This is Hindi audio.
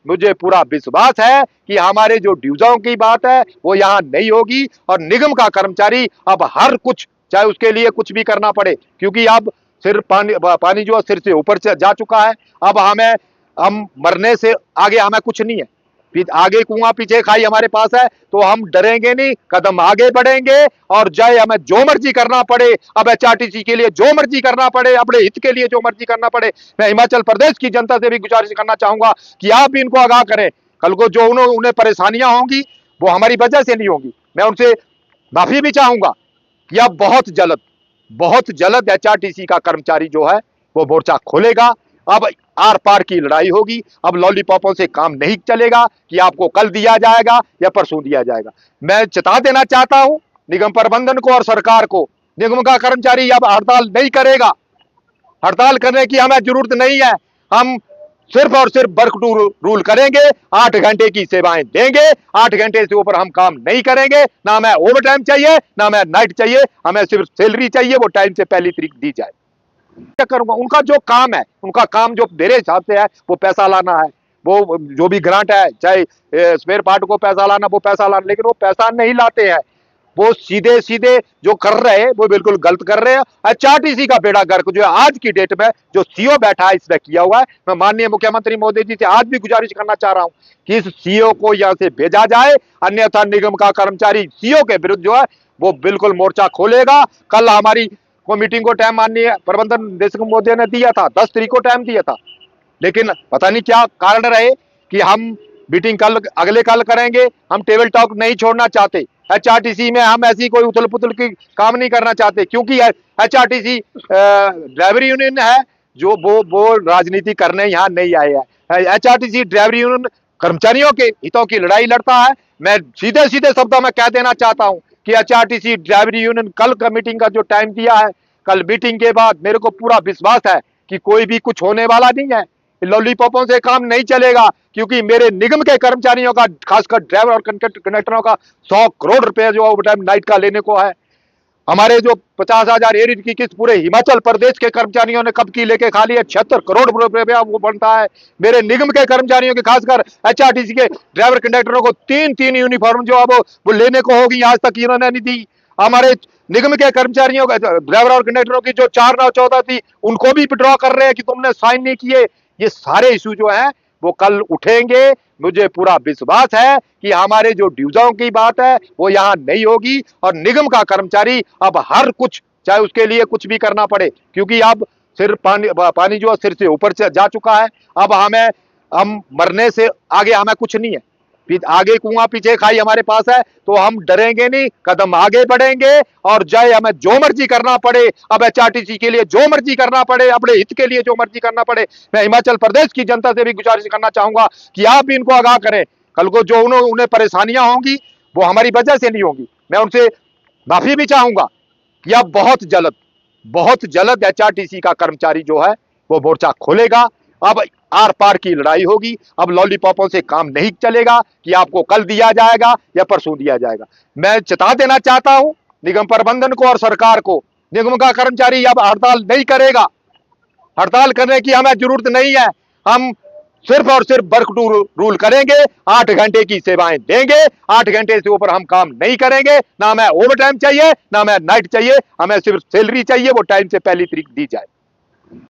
मुझे पूरा विश्वास है कि हमारे जो ड्यूजों की बात है वो यहाँ नहीं होगी और निगम का कर्मचारी अब हर कुछ, चाहे उसके लिए कुछ भी करना पड़े, क्योंकि अब सिर पानी जो सिर से ऊपर से जा चुका है। अब हम मरने से आगे हमें कुछ नहीं है, आगे कुआं पीछे खाई हमारे पास है, तो हम डरेंगे नहीं, कदम आगे बढ़ेंगे और चाहे हमें जो मर्जी करना पड़े, अब एचआरटीसी के लिए जो मर्जी करना पड़े, अपने हित के लिए जो मर्जी करना पड़े। मैं हिमाचल प्रदेश की जनता से भी गुजारिश करना चाहूंगा कि आप भी इनको आगाह करें। कल को जो उन्हें परेशानियां होंगी वो हमारी वजह से नहीं होंगी। मैं उनसे माफी भी चाहूंगा कि अब बहुत जल्द एचआरटीसी का कर्मचारी जो है वो मोर्चा खोलेगा। अब आर पार की लड़ाई होगी। अब लॉलीपॉपों से काम नहीं चलेगा कि आपको कल दिया जाएगा या परसों दिया जाएगा। मैं चेता देना चाहता हूं निगम प्रबंधन को और सरकार को, निगम का कर्मचारी अब हड़ताल नहीं करेगा। हड़ताल करने की हमें जरूरत नहीं है। हम सिर्फ और सिर्फ वर्क टू रूल करेंगे, 8 घंटे की सेवाएं देंगे, 8 घंटे से ऊपर हम काम नहीं करेंगे। ना हमें ओवर टाइम चाहिए, ना हमें नाइट चाहिए, हमें सिर्फ सैलरी चाहिए, वो टाइम से पहली तारीख दी जाए। क्या करूंगा, उनका जो काम है, उनका काम जो मेरे हिसाब से है वो पैसा लाना है। वो जो भी ग्रांट है, चाहे स्पेयर पार्ट को पैसा लाना, वो पैसा लाना, लेकिन वो पैसा नहीं लाते हैं। वो सीधे सीधे जो कर रहे हैं वो बिल्कुल गलत कर रहे हैं। एचआरटीसी का बेड़ा गर्क जो है आज की डेट में जो सीओ बैठा है इसने किया हुआ है। मैं माननीय मुख्यमंत्री मोदी जी से आज भी गुजारिश करना चाह रहा हूं कि इस सीओ को यहां से भेजा जाए, अन्यथा निगम का कर्मचारी सीओ के विरुद्ध जो है वो बिल्कुल मोर्चा खोलेगा। कल हमारी को मीटिंग को टाइम माननीय प्रबंधन निदेशक मोदी ने दिया था, 10 तारीख को टाइम दिया था, लेकिन पता नहीं क्या कारण रहे कि हम मीटिंग कल अगले कल करेंगे। हम टेबल टॉक नहीं छोड़ना चाहते। एचआरटीसी में हम ऐसी कोई उथल पुथल की काम नहीं करना चाहते, क्योंकि एचआरटीसी ड्राइवर यूनियन है जो वो राजनीति करने यहाँ नहीं आए हैं। एचआरटीसी ड्राइवर यूनियन कर्मचारियों के हितों की लड़ाई लड़ता है। मैं सीधे सीधे शब्दों में कह देना चाहता हूं कि एचआरटीसी ड्राइवर यूनियन कल का मीटिंग का जो टाइम दिया है, कल मीटिंग के बाद मेरे को पूरा विश्वास है कि कोई भी कुछ होने वाला नहीं है। लॉलीपॉपों से काम नहीं चलेगा, क्योंकि मेरे निगम के कर्मचारियों का, खासकर ड्राइवर और कंडक्टरों का 100 करोड़ रुपए जो ओवर टाइम नाइट का लेने को है। हमारे जो 50,000 एरिड की किस्त पूरे हिमाचल प्रदेश के कर्मचारियों ने कब की लेके खा ली है, 76 करोड़ रुपया वो बनता है। मेरे निगम के कर्मचारियों के, खासकर एचआरटीसी के ड्राइवर कंडक्टरों को 3-3 यूनिफॉर्म जो है वो लेने को होगी, आज तक इन्होंने नहीं दी। हमारे निगम के कर्मचारियों का, ड्राइवर और कंडक्टरों की जो 4/9/14 थी उनको भी विड्रॉ कर रहे हैं कि तुमने साइन नहीं किए। ये सारे इशू जो है वो कल उठेंगे। मुझे पूरा विश्वास है कि हमारे जो ड्यूजों की बात है वो यहाँ नहीं होगी और निगम का कर्मचारी अब हर कुछ, चाहे उसके लिए कुछ भी करना पड़े, क्योंकि अब सिर पानी जो सिर से ऊपर से जा चुका है। अब हम मरने से आगे हमें कुछ नहीं है, आगे कुआं पीछे खाई हमारे पास है, तो हम डरेंगे नहीं, कदम आगे बढ़ेंगे और चाहे हमें जो मर्जी करना पड़े, अब एचआरटीसी के लिए जो मर्जी करना पड़े, अपने हित के लिए जो मर्जी करना पड़े। मैं हिमाचल प्रदेश की जनता से भी गुजारिश करना चाहूंगा कि आप भी इनको आगाह करें। कल को जो उन्हें परेशानियां होंगी वो हमारी वजह से नहीं होंगी। मैं उनसे माफी भी चाहूंगा कि अब बहुत जल्द एचआरटीसी का कर्मचारी जो है वो मोर्चा खोलेगा। अब आर पार की लड़ाई होगी। अब लॉलीपॉपों से काम नहीं चलेगा कि आपको कल दिया जाएगा या परसों दिया जाएगा। मैं चेता देना चाहता हूं निगम प्रबंधन को और सरकार को, निगम का कर्मचारी अब हड़ताल नहीं करेगा। हड़ताल करने की हमें जरूरत नहीं है। हम सिर्फ और सिर्फ वर्क टू रूल करेंगे, 8 घंटे की सेवाएं देंगे, 8 घंटे से ऊपर हम काम नहीं करेंगे। ना हमें ओवर टाइम चाहिए, ना हमें नाइट चाहिए, हमें सिर्फ सैलरी चाहिए, वो टाइम से पहली तारीख दी जाए।